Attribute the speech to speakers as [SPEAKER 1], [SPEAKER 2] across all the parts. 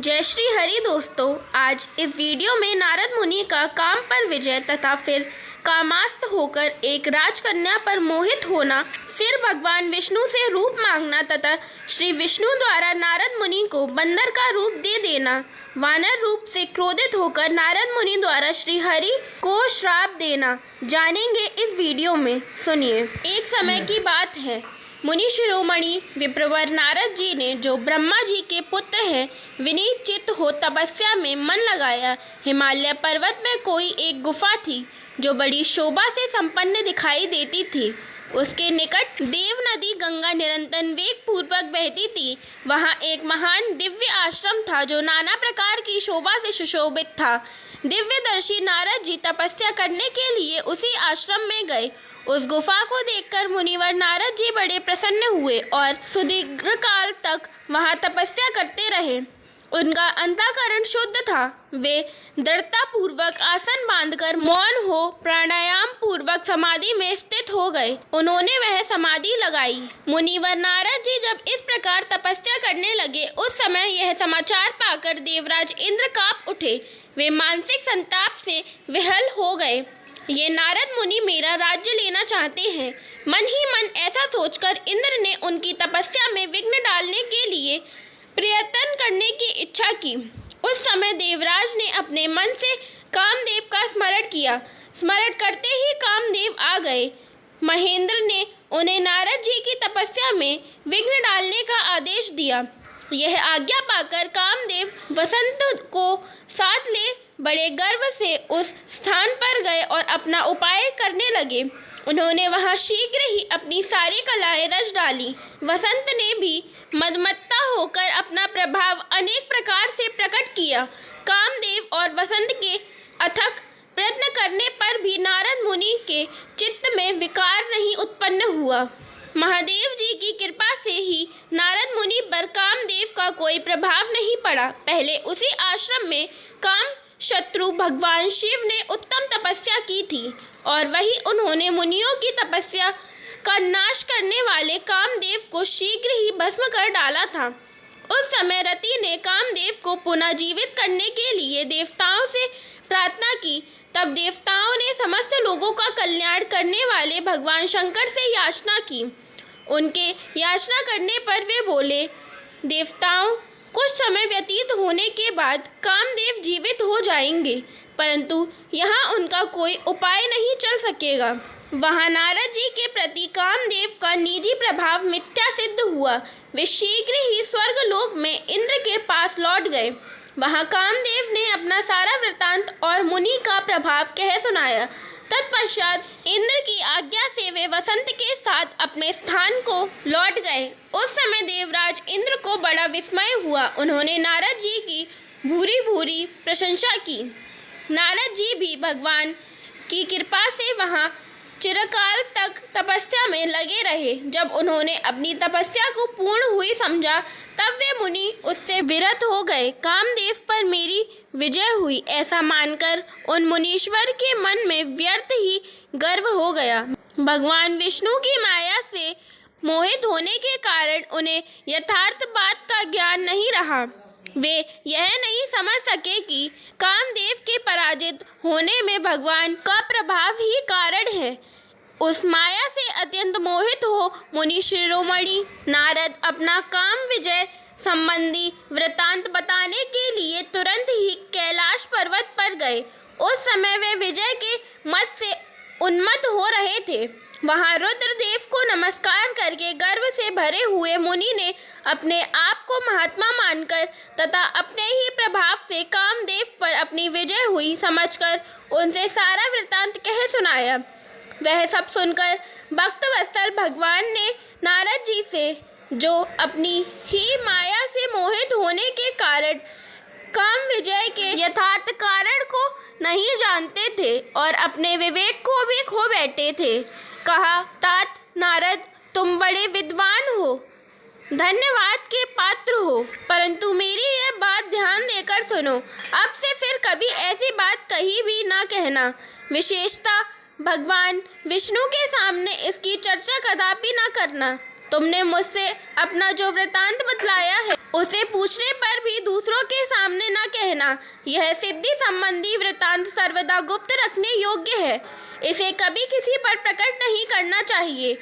[SPEAKER 1] जय श्री हरि दोस्तों, आज इस वीडियो में नारद मुनि का काम पर विजय तथा फिर कामास्त होकर एक राजकन्या पर मोहित होना, फिर भगवान विष्णु से रूप मांगना तथा श्री विष्णु द्वारा नारद मुनि को बंदर का रूप दे देना, वानर रूप से क्रोधित होकर नारद मुनि द्वारा श्री हरि को श्राप देना, जानेंगे इस वीडियो में। सुनिए। एक समय की बात है, मुनि शिरोमणि विप्रवर नारद जी ने, जो ब्रह्मा जी के पुत्र हैं, विनीत चित्त हो तपस्या में मन लगाया। हिमालय पर्वत में कोई एक गुफा थी जो बड़ी शोभा से संपन्न दिखाई देती थी। उसके निकट देव नदी गंगा निरंतर वेग पूर्वक बहती थी। वहाँ एक महान दिव्य आश्रम था जो नाना प्रकार की शोभा से सुशोभित था। दिव्यदर्शी नारद जी तपस्या करने के लिए उसी आश्रम में गए। उस गुफा को देखकर मुनिवर नारद जी बड़े प्रसन्न हुए और सुदीर्घ काल तक वहां तपस्या करते रहे। उनका अंतःकरण शुद्ध था। वे दृढ़ता पूर्वक आसन बांधकर मौन हो प्राणायाम पूर्वक समाधि में स्थित हो गए। उन्होंने वह समाधि लगाई। मुनिवर नारद जी जब इस प्रकार तपस्या करने लगे, उस समय यह समाचार पाकर देवराज इंद्र कांप उठे। वे मानसिक संताप से विह्वल हो गए। ये नारद मुनि मेरा राज्य लेना चाहते हैं। मन ही मन ऐसा सोचकर इंद्र ने उनकी तपस्या में विघ्न डालने के लिए प्रयत्न करने की इच्छा की। उस समय देवराज ने अपने मन से कामदेव का स्मरण किया। स्मरण करते ही कामदेव आ गए। महेंद्र ने उन्हें नारद जी की तपस्या में विघ्न डालने का आदेश दिया। यह आज्ञा पाकर कामदेव वसंत को साथ ले बड़े गर्व से उस स्थान पर गए और अपना उपाय करने लगे। उन्होंने वहां शीघ्र ही अपनी सारी कलाएं रच डाली। वसंत ने भी मदमत्ता होकर अपना प्रभाव अनेक प्रकार से प्रकट किया। कामदेव और वसंत के अथक प्रयत्न करने पर भी नारद मुनि के चित्त में विकार नहीं उत्पन्न हुआ। महादेव जी की कृपा से ही नारद मुनि पर कामदेव का कोई प्रभाव नहीं पड़ा। पहले उसी आश्रम में काम शत्रु भगवान शिव ने उत्तम तपस्या की थी और वही उन्होंने मुनियों की तपस्या का नाश करने वाले कामदेव को शीघ्र ही भस्म कर डाला था। उस समय रति ने कामदेव को पुनः जीवित करने के लिए देवताओं से प्रार्थना की। तब देवताओं ने समस्त लोगों का कल्याण करने वाले भगवान शंकर से याचना की। उनके याचना करने पर वे बोले, देवताओं, कुछ समय व्यतीत होने के बाद कामदेव जीवित हो जाएंगे, परंतु यहाँ उनका कोई उपाय नहीं चल सकेगा। वहाँ नारद जी के प्रति कामदेव का निजी प्रभाव मिथ्या सिद्ध हुआ। वे शीघ्र ही स्वर्गलोक में इंद्र के पास लौट गए। वहाँ कामदेव ने अपना सारा वृत्तांत और मुनि का प्रभाव कह सुनाया। तत्पश्चात इंद्र की आज्ञा से वे वसंत के साथ अपने स्थान को लौट गए। उस समय देवराज इंद्र को बड़ा विस्मय हुआ। उन्होंने नारद जी की भूरी भूरी प्रशंसा की। नारद जी भी भगवान की कृपा से वहाँ चिरकाल तक तपस्या में लगे रहे। जब उन्होंने अपनी तपस्या को पूर्ण हुई समझा, तब वे मुनि उससे विरत हो गए। कामदेव पर मेरी विजय हुई, ऐसा मानकर उन मुनीश्वर के मन में व्यर्थ ही गर्व हो गया। भगवान विष्णु की माया से मोहित होने के कारण उन्हें यथार्थ बात का ज्ञान नहीं रहा। वे यह नहीं समझ सके कि कामदेव के पराजित होने में भगवान का प्रभाव ही कारण है। उस माया से अत्यंत मोहित हो मुनि शिरोमणि नारद अपना काम विजय संबंधी वृत्तांत बताने के लिए तुरंत ही कैलाश पर्वत पर गए। उस समय वे विजय के मत से उन्मत्त हो रहे थे। वहां रुद्रदेव को नमस्कार करके गर्व से भरे हुए मुनि ने अपने आप को महात्मा मानकर तथा अपने ही प्रभाव से कामदेव पर अपनी विजय हुई समझकर उनसे सारा वृत्तांत कह सुनाया। वह सब सुनकर भक्तवत्सल भगवान ने नारद जी से, जो अपनी ही माया से मोहित होने के कारण काम विजय के यथार्थ कारण को नहीं जानते थे और अपने विवेक को भी खो बैठे थे, कहा, तात नारद, तुम बड़े विद्वान हो, धन्यवाद के पात्र हो, परंतु मेरी यह बात ध्यान देकर सुनो। अब से फिर कभी ऐसी बात कहीं भी ना कहना। विशेषतः भगवान विष्णु के सामने इसकी चर्चा कदापि ना करना। तुमने मुझसे अपना जो वृत्तांत बतलाया है उसे पूछने पर भी दूसरों के सामने न कहना। यह सिद्धि संबंधी वृत्तांत सर्वदा गुप्त रखने योग्य है, इसे कभी किसी पर प्रकट नहीं करना चाहिए।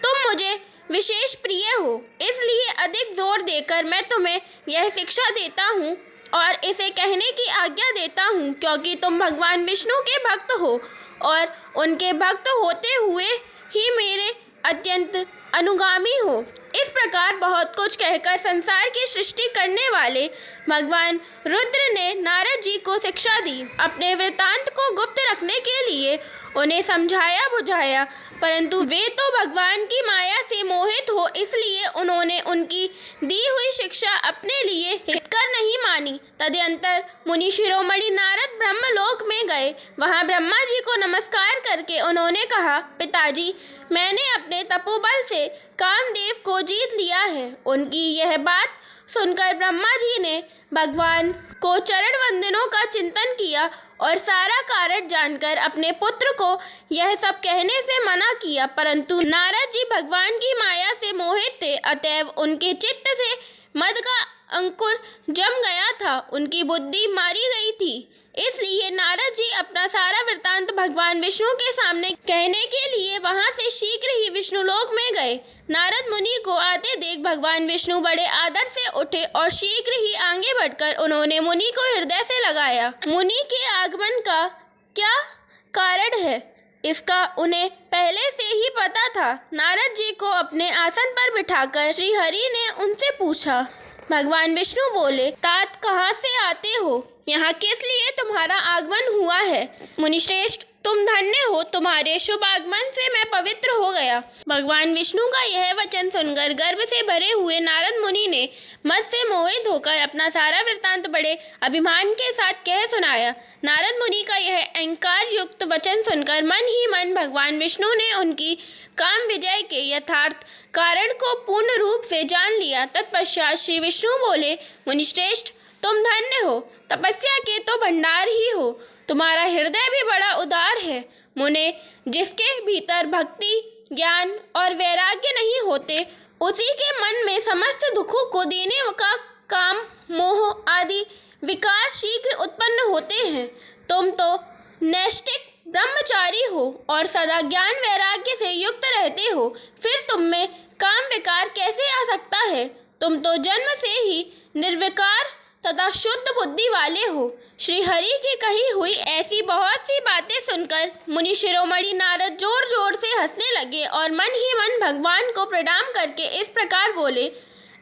[SPEAKER 1] तुम मुझे विशेष प्रिय हो, इसलिए अधिक जोर देकर मैं तुम्हें यह शिक्षा देता हूँ और इसे कहने की आज्ञा देता हूँ, क्योंकि तुम भगवान विष्णु के भक्त हो और उनके भक्त होते हुए ही मेरे अत्यंत अनुगामी हो। इस प्रकार बहुत कुछ कहकर संसार की सृष्टि करने वाले भगवान रुद्र ने नारद जी को शिक्षा दी। अपने वृत्तांत को गुप्त रखने के लिए उन्हें समझाया बुझाया, परंतु वे तो भगवान की माया से मोहित हो, इसलिए उन्होंने उनकी दी हुई शिक्षा अपने लिए हितकर नहीं मानी। तदंतर मुनि शिरोमणि नारद ब्रह्मलोक में गए। वहां ब्रह्मा जी को नमस्कार करके उन्होंने कहा, पिताजी, मैंने अपने तपोबल से कामदेव को जीत लिया है। उनकी यह बात सुनकर ब्रह्मा जी ने भगवान को चरण वंदनों का चिंतन किया और सारा कारण जानकर अपने पुत्र को यह सब कहने से मना किया, परंतु नारद जी भगवान की माया से मोहित थे, अतएव उनके चित्त से मद का अंकुर जम गया था, उनकी बुद्धि मारी गई थी। इसलिए नारद जी अपना सारा वृत्तांत भगवान विष्णु के सामने कहने के लिए वहां से शीघ्र ही विष्णुलोक में गए। नारद मुनि को आते देख भगवान विष्णु बड़े आदर से उठे और शीघ्र ही आगे बढ़कर उन्होंने मुनि को हृदय से लगाया। मुनि के आगमन का क्या कारण है, इसका उन्हें पहले से ही पता था। नारद जी को अपने आसन पर बिठाकर श्री हरि ने उनसे पूछा। भगवान विष्णु बोले, तात कहाँ से आते हो, यहाँ किस लिए तुम्हारा आगमन हुआ है? मुनिश्रेष्ठ, तुम धन्य हो, तुम्हारे शुभ आगमन से मैं पवित्र हो गया। भगवान विष्णु का यह वचन सुनकर गर्व से भरे हुए नारद मुनि ने मद से मोहित होकर अपना सारा वृत्तांत बड़े अभिमान के साथ कह सुनाया। नारद मुनि का यह अहंकार युक्त वचन सुनकर मन ही मन भगवान विष्णु ने उनकी काम विजय के यथार्थ कारण को पूर्ण रूप से जान लिया। तत्पश्चात श्री विष्णु बोले, मुनिश्रेष्ठ, तुम धन्य हो, तपस्या के तो भंडार ही हो, तुम्हारा हृदय भी बड़ा उदार है। मुने, जिसके भीतर भक्ति, ज्ञान और वैराग्य नहीं होते, उसी के मन में समस्त दुखों को देने का काम, मोह आदि विकार शीघ्र उत्पन्न होते हैं। तुम तो नैष्ठिक ब्रह्मचारी हो और सदा ज्ञान वैराग्य से युक्त रहते हो, फिर तुम में काम विकार कैसे आ सकता है? तुम तो जन्म से ही निर्विकार तथा शुद्ध बुद्धि वाले हो। श्री हरि की कही हुई ऐसी बहुत सी बातें सुनकर मुनि शिरोमणि नारद जोर जोर से हंसने लगे और मन ही मन भगवान को प्रणाम करके इस प्रकार बोले।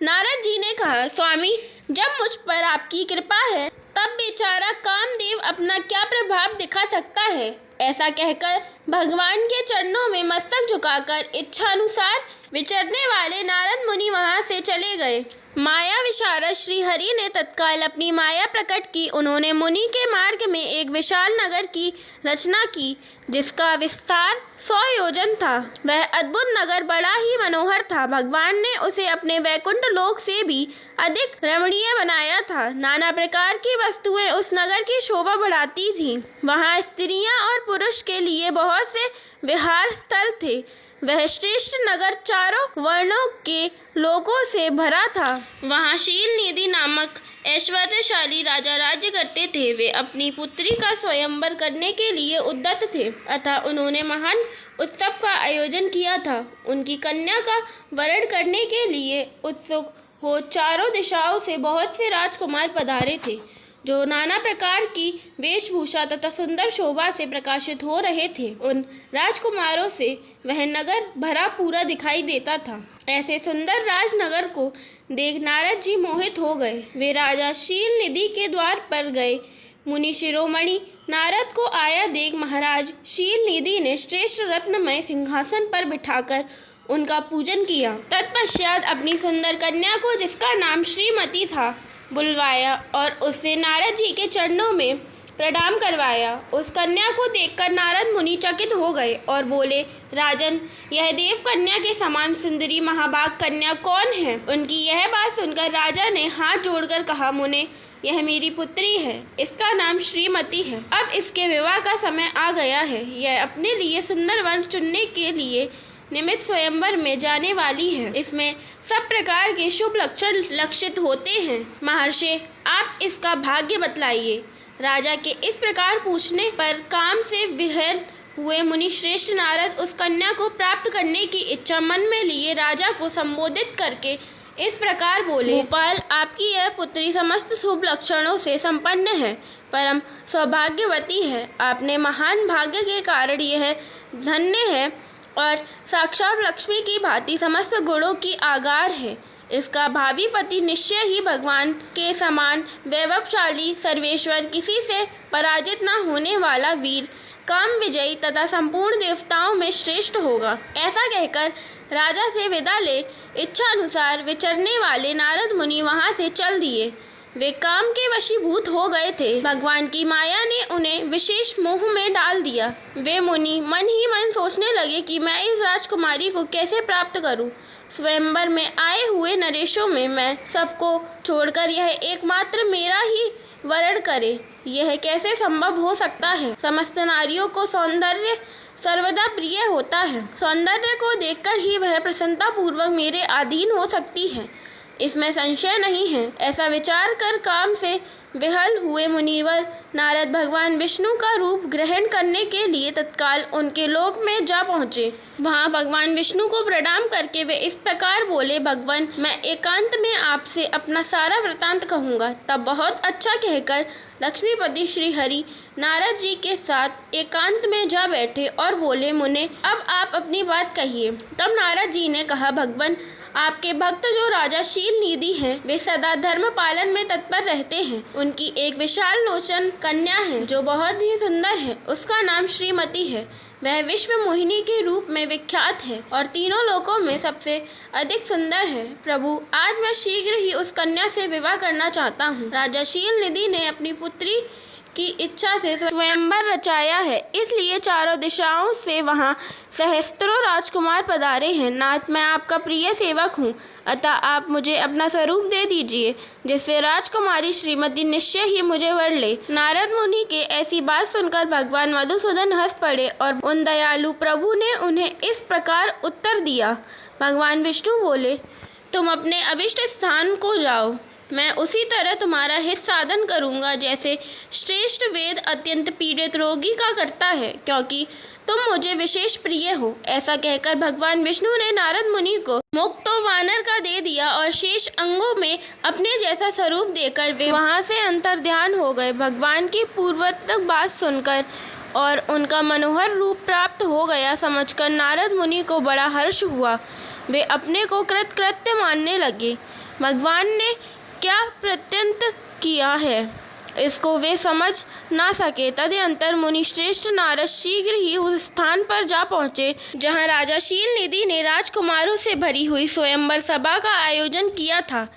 [SPEAKER 1] नारद जी ने कहा, स्वामी, जब मुझ पर आपकी कृपा है तब बेचारा कामदेव अपना क्या प्रभाव दिखा सकता है। ऐसा कहकर भगवान के चरणों में मस्तक झुकाकर इच्छानुसार विचरने वाले नारद मुनि वहां से चले गए। माया विशारद श्री हरि ने तत्काल अपनी माया प्रकट की। उन्होंने मुनि के मार्ग में एक विशाल नगर की रचना की, जिसका विस्तार 100 योजन था। वह अद्भुत नगर बड़ा ही मनोहर था। भगवान ने उसे अपने वैकुंठ लोक से भी अधिक रमणीय बनाया था। नाना प्रकार की वस्तुएं उस नगर की शोभा बढ़ाती थीं। वहाँ स्त्रियां और पुरुष के लिए बहुत से विहार स्थल थे। वह श्रेष्ठ नगर चारों वर्णों के लोगों से भरा था। वहाँ शील निधि नामक ऐश्वर्यशाली राजा राज्य करते थे। वे अपनी पुत्री का स्वयंवर करने के लिए उद्यत थे, अतः उन्होंने महान उत्सव का आयोजन किया था। उनकी कन्या का वरण करने के लिए उत्सुक हो चारों दिशाओं से बहुत से राजकुमार पधारे थे, जो नाना प्रकार की वेशभूषा तथा सुंदर शोभा से प्रकाशित हो रहे थे। उन राजकुमारों से वह नगर भरा पूरा दिखाई देता था। ऐसे सुंदर राजनगर को देख नारद जी मोहित हो गए। वे राजा शील निधि के द्वार पर गए। मुनि शिरोमणि नारद को आया देख महाराज शील निधि ने श्रेष्ठ रत्नमय सिंहासन पर बिठाकर उनका पूजन किया। तत्पश्चात अपनी सुंदर कन्या को, जिसका नाम श्रीमती था, बुलवाया और उससे नारद जी के चरणों में प्रणाम करवाया। उस कन्या को देखकर नारद मुनि चकित हो गए और बोले, राजन, यह देव कन्या के समान सुंदरी महाभाग कन्या कौन है? उनकी यह बात सुनकर राजा ने हाथ जोड़कर कहा, मुने, यह मेरी पुत्री है। इसका नाम श्रीमती है। अब इसके विवाह का समय आ गया है। यह अपने लिए सुंदर वर चुनने के लिए निमित्त स्वयंवर में जाने वाली है। इसमें सब प्रकार के शुभ लक्षण लक्षित होते हैं। महर्षि, आप इसका भाग्य बतलाइए। राजा के इस प्रकार पूछने पर काम से विहल हुए मुनि श्रेष्ठ नारद उस कन्या को प्राप्त करने की इच्छा मन में लिए राजा को संबोधित करके इस प्रकार बोले, गोपाल, आपकी यह पुत्री समस्त शुभ लक्षणों से संपन्न है, परम सौभाग्यवती है। आपने महान भाग्य के कारण यह धन्य है और साक्षात लक्ष्मी की भांति समस्त गुणों की आगार है। इसका भावी पति निश्चय ही भगवान के समान वैभवशाली, सर्वेश्वर, किसी से पराजित न होने वाला वीर, काम विजयी तथा संपूर्ण देवताओं में श्रेष्ठ होगा। ऐसा कहकर राजा से विदा ले इच्छा अनुसार विचरने वाले नारद मुनि वहां से चल दिए। वे काम के वशीभूत हो गए थे। भगवान की माया ने उन्हें विशेष मोह में डाल दिया। वे मुनि मन ही मन सोचने लगे कि मैं इस राजकुमारी को कैसे प्राप्त करूं। स्वयंवर में आए हुए नरेशों में मैं सबको छोड़कर यह एकमात्र मेरा ही वरण करे, यह कैसे संभव हो सकता है। समस्त नारियों को सौंदर्य सर्वदा प्रिय होता है। सौंदर्य को देखकर ही वह प्रसन्नता पूर्वक मेरे अधीन हो सकती है, इसमें संशय नहीं है। ऐसा विचार कर काम से विहल हुए मुनिवर नारद भगवान विष्णु का रूप ग्रहण करने के लिए तत्काल उनके लोक में जा पहुँचे। वहाँ भगवान विष्णु को प्रणाम करके वे इस प्रकार बोले, भगवान, मैं एकांत में आपसे अपना सारा वृतांत कहूँगा। तब बहुत अच्छा कहकर लक्ष्मीपति श्री हरि नारद जी के साथ एकांत में जा बैठे और बोले, मुने, अब आप अपनी बात कहिए। तब नारद जी ने कहा, भगवान, आपके भक्त जो राजा शील निधि हैं, वे सदा धर्म पालन में तत्पर रहते हैं। उनकी एक विशाल लोचन कन्या है जो बहुत ही सुंदर है। उसका नाम श्रीमती है। वह विश्व मोहिनी के रूप में विख्यात है और तीनों लोकों में सबसे अधिक सुंदर है। प्रभु, आज मैं शीघ्र ही उस कन्या से विवाह करना चाहता हूँ। राजा शील निधि ने अपनी पुत्री की इच्छा से स्वयंवर रचाया है, इसलिए चारों दिशाओं से वहाँ सहस्त्रों राजकुमार पधारे हैं। नाथ, मैं आपका प्रिय सेवक हूँ, अतः आप मुझे अपना स्वरूप दे दीजिए, जिससे राजकुमारी श्रीमती निश्चय ही मुझे वर ले। नारद मुनि के ऐसी बात सुनकर भगवान मधुसूदन हंस पड़े और उन दयालु प्रभु ने उन्हें इस प्रकार उत्तर दिया। भगवान विष्णु बोले, तुम अपने अभिष्ट स्थान को जाओ। मैं उसी तरह तुम्हारा हित साधन करूंगा जैसे श्रेष्ठ वेद अत्यंत पीड़ित रोगी का करता है, क्योंकि तुम मुझे विशेष प्रिय हो। ऐसा कहकर भगवान विष्णु ने नारद मुनि को मुक्त तो वानर का दे दिया और शेष अंगों में अपने जैसा स्वरूप देकर वे वहां से अंतर ध्यान हो गए। भगवान की पूर्वोक्त बात सुनकर और उनका मनोहर रूप प्राप्त हो गया समझकर नारद मुनि को बड़ा हर्ष हुआ। वे अपने को कृतकृत्य मानने लगे। भगवान ने क्या प्रत्यंत किया है, इसको वे समझ ना सके। तदनंतर मुनि श्रेष्ठ नारद शीघ्र ही उस स्थान पर जा पहुँचे जहाँ राजा शील निधि ने राजकुमारों से भरी हुई स्वयंवर सभा का आयोजन किया था।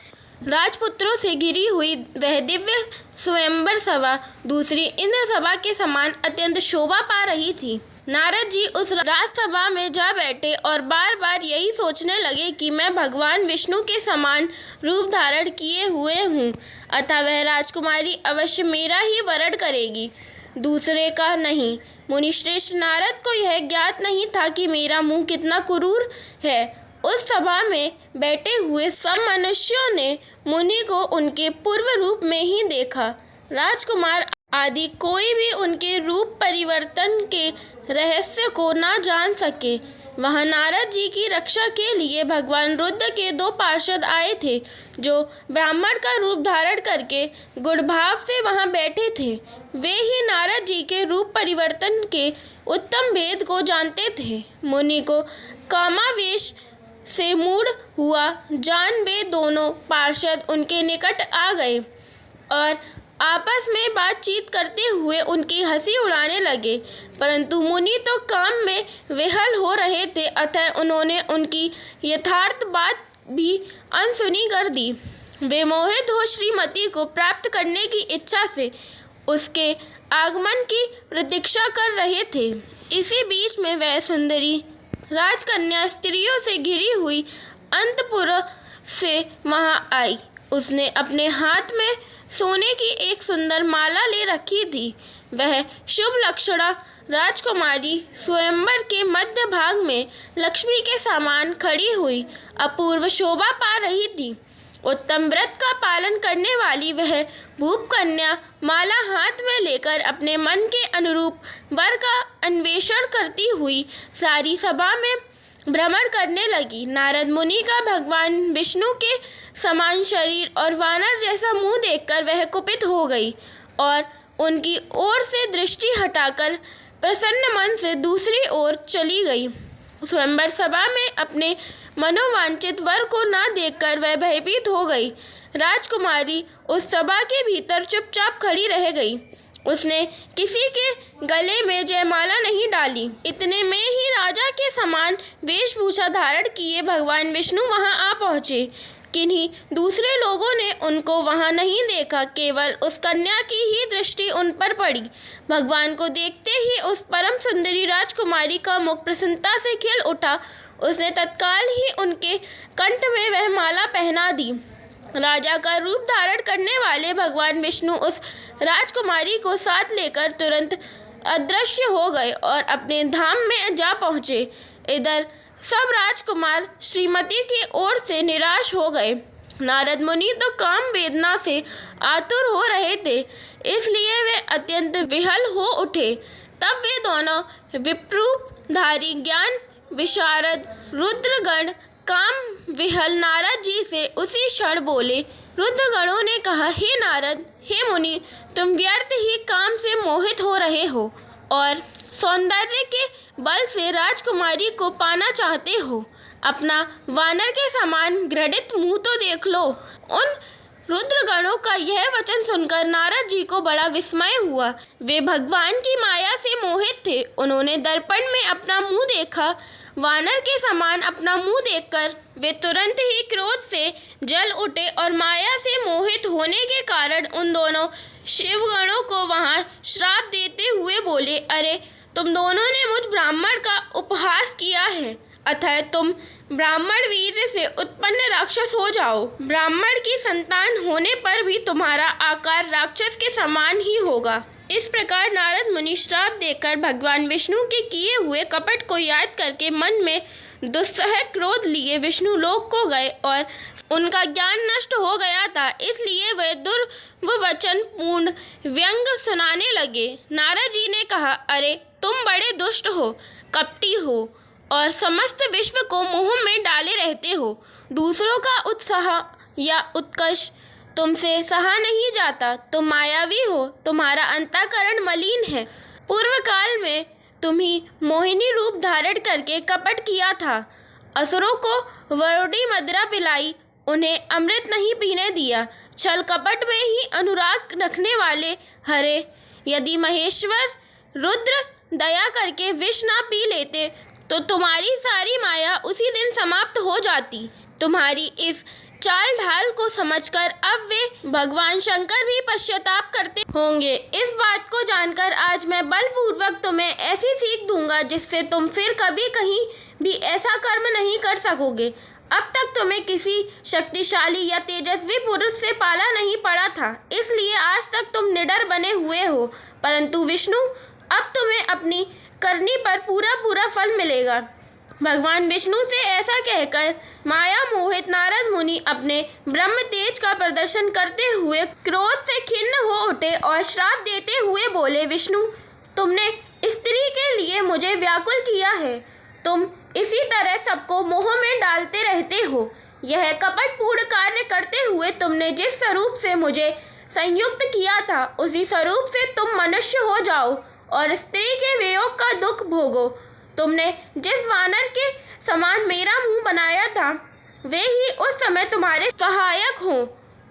[SPEAKER 1] राजपुत्रों से घिरी हुई वह दिव्य स्वयंवर सभा दूसरी इंद्र सभा के समान अत्यंत शोभा पा रही थी। नारद जी उस राजसभा में जा बैठे और बार बार यही सोचने लगे कि मैं भगवान विष्णु के समान रूप धारण किए हुए हूँ, अतः वह राजकुमारी अवश्य मेरा ही वरण करेगी, दूसरे का नहीं। मुनिश्रेष्ठ नारद को यह ज्ञात नहीं था कि मेरा मुँह कितना क्रूर है। उस सभा में बैठे हुए सब मनुष्यों ने मुनि को उनके पूर्व रूप में ही देखा। राजकुमार आदि कोई भी उनके रूप परिवर्तन के रहस्य को ना जान सके। वहाँ नारद जी की रक्षा के लिए भगवान रुद्र के दो पार्षद आए थे, जो ब्राह्मण का रूप धारण करके गुणभाव से वहाँ बैठे थे। वे ही नारद जी के रूप परिवर्तन के उत्तम भेद को जानते थे। मुनि को कामावेश से मूढ़ हुआ जान वे दोनों पार्षद उनके निकट आ गए और आपस में बातचीत करते हुए उनकी हंसी उड़ाने लगे, परंतु मुनि तो काम में विहल हो रहे थे, अतः उन्होंने उनकी यथार्थ बात भी अनसुनी कर दी। वे मोहित हो श्रीमती को प्राप्त करने की इच्छा से उसके आगमन की प्रतीक्षा कर रहे थे। इसी बीच में वह सुंदरी राजकन्या स्त्रियों से घिरी हुई अंतपुर से वहाँ आई। उसने अपने हाथ में सोने की एक सुंदर माला ले रखी थी। वह शुभ लक्षणा राजकुमारी स्वयंवर के मध्य भाग में लक्ष्मी के समान खड़ी हुई अपूर्व शोभा पा रही थी। उत्तम व्रत का पालन करने वाली वह भूप कन्या माला हाथ में लेकर अपने मन के अनुरूप वर का अन्वेषण करती हुई सारी सभा में भ्रमण करने लगी। नारद मुनि का भगवान विष्णु के समान शरीर और वानर जैसा मुंह देखकर वह कुपित हो गई और उनकी ओर से दृष्टि हटाकर प्रसन्न मन से दूसरी ओर चली गई। स्वयंवर सभा में अपने मनोवांछित वर को न देखकर वह भयभीत हो गई। राजकुमारी उस सभा के भीतर चुपचाप खड़ी रह गई। उसने किसी के गले में जयमाला नहीं डाली। इतने में ही राजा के समान वेशभूषा धारण किए भगवान विष्णु वहां आ पहुँचे। किन्हीं दूसरे लोगों ने उनको वहां नहीं देखा, केवल उस कन्या की ही दृष्टि उन पर पड़ी। भगवान को देखते ही उस परम सुंदरी राजकुमारी का मुख प्रसन्नता से खिल उठा। उसने तत्काल ही उनके कंठ में वह माला पहना दी। राजा का रूप धारण करने वाले भगवान विष्णु उस राजकुमारी को साथ लेकर तुरंत अदृश्य हो गए और अपने धाम में जा पहुँचे। इधर सब राजकुमार श्रीमती की ओर से निराश हो गए। नारद मुनि तो काम वेदना से आतुर हो रहे थे, इसलिए वे अत्यंत विहल हो उठे। तब वे दोनों विप्रूपधारी ज्ञान विशारद रुद्रगण काम विहल नारद जी से उसी क्षण बोले। रुद्रगणों ने कहा, हे नारद, हे मुनि, तुम व्यर्थ ही काम से मोहित हो रहे हो और सौंदर्य के बल से राजकुमारी को पाना चाहते हो। अपना वानर के समान घृणित मुंह तो देख लो। उन रुद्रगणों का यह वचन सुनकर नारद जी को बड़ा विस्मय हुआ। वे भगवान की माया से मोहित थे। उन्होंने दर्पण में अपना मुंह देखा। वानर के समान अपना मुंह देखकर वे तुरंत ही क्रोध से जल उठे और माया से मोहित होने के कारण उन दोनों शिवगणों को वहां श्राप देते हुए बोले, अरे तुम दोनों ने मुझ ब्राह्मण का उपहास किया है, अतः तुम ब्राह्मण वीर से उत्पन्न राक्षस हो जाओ। ब्राह्मण की संतान होने पर भी तुम्हारा आकार राक्षस के समान ही होगा। इस प्रकार नारद मुनि श्राप देकर भगवान विष्णु के किए हुए कपट को याद करके मन में दुस्सह क्रोध लिए विष्णु लोक को गए और उनका ज्ञान नष्ट हो गया था, इसलिए वे दुर्वचन पूर्ण व्यंग सुनाने लगे। नारद जी ने कहा, अरे तुम बड़े दुष्ट हो, कपटी हो और समस्त विश्व को मोह में डाले रहते हो। दूसरों का उत्साह या उत्कर्ष तुमसे सहा नहीं जाता। तुम मायावी हो, तुम्हारा अंतःकरण मलिन है। पूर्व काल में तुम्ही मोहिनी रूप धारण करके कपट किया था। असुरों को वरुणी मदिरा पिलाई, उन्हें अमृत नहीं पीने दिया। छल कपट में ही अनुराग रखने वाले हरे, यदि महेश्वर रुद्र दया करके विष ना पी लेते तो तुम्हारी सारी माया उसी दिन समाप्त हो जाती। तुम्हारी इस चाल ढाल को समझकर अब वे भगवान शंकर भी पश्चाताप करते होंगे। इस बात को जानकर आज मैं बलपूर्वक तुम्हें ऐसी सीख दूंगा जिससे तुम फिर कभी कहीं भी ऐसा कर्म नहीं कर सकोगे। अब तक तुम्हें किसी शक्तिशाली या तेजस्वी पुरुष से पाला नहीं पड़ा था, इसलिए आज तक तुम निडर बने हुए हो, परंतु विष्णु अब तुम्हें अपनी करनी पर पूरा फल मिलेगा। भगवान विष्णु से ऐसा कहकर माया मोहित नारद मुनि अपने ब्रह्म तेज का प्रदर्शन करते हुए क्रोध से खिन्न हो उठे और श्राप देते हुए बोले, विष्णु, तुमने स्त्री के लिए मुझे व्याकुल किया है। तुम इसी तरह सबको मोह में डालते रहते हो। यह कपटपूर्ण कार्य करते हुए तुमने जिस स्वरूप से मुझे संयुक्त किया था, उसी स्वरूप से तुम मनुष्य हो जाओ और स्त्री के वियोग का दुख भोगो। तुमने जिस वानर के समान मेरा मुंह बनाया था, वे ही उस समय तुम्हारे सहायक हो।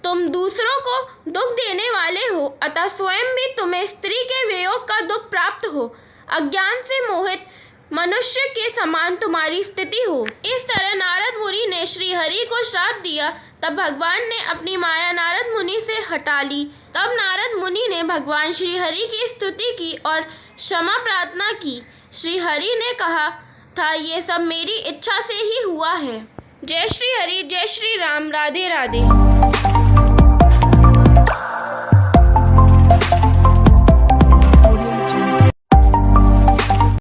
[SPEAKER 1] तुम दूसरों को दुख देने वाले हो, अतः स्वयं भी तुम्हें स्त्री के वियोग का दुख प्राप्त हो। अज्ञान से मोहित मनुष्य के समान तुम्हारी स्थिति हो। इस तरह नारद मुनि ने श्री हरि को श्राप दिया। तब भगवान ने अपनी माया नारद मुनि से हटा ली। तब नारद मुनि ने भगवान श्री हरि की स्तुति की और क्षमा प्रार्थना की। श्री हरि ने कहा था, ये सब मेरी इच्छा से ही हुआ है। जय श्री हरि, जय श्री राम, राधे राधे।